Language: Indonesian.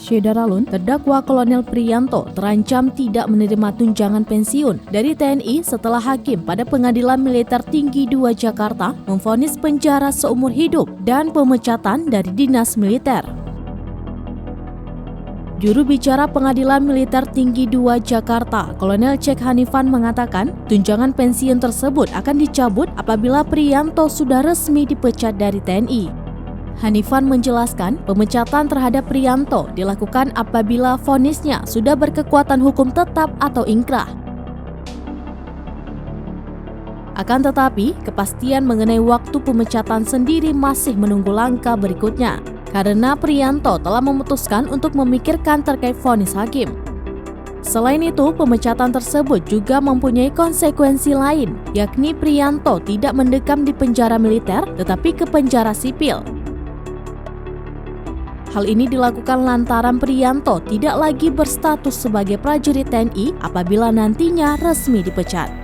Syederalun, terdakwa Kolonel Priyanto terancam tidak menerima tunjangan pensiun dari TNI setelah hakim pada Pengadilan Militer Tinggi 2 Jakarta memvonis penjara seumur hidup dan pemecatan dari dinas militer. Juru bicara Pengadilan Militer Tinggi 2 Jakarta, Kolonel Cek Hanifan mengatakan, tunjangan pensiun tersebut akan dicabut apabila Priyanto sudah resmi dipecat dari TNI. Hanifan menjelaskan, pemecatan terhadap Priyanto dilakukan apabila vonisnya sudah berkekuatan hukum tetap atau ingkrah. Akan tetapi, kepastian mengenai waktu pemecatan sendiri masih menunggu langkah berikutnya, karena Priyanto telah memutuskan untuk memikirkan terkait vonis hakim. Selain itu, pemecatan tersebut juga mempunyai konsekuensi lain, yakni Priyanto tidak mendekam di penjara militer tetapi ke penjara sipil. Hal ini dilakukan lantaran Priyanto tidak lagi berstatus sebagai prajurit TNI apabila nantinya resmi dipecat.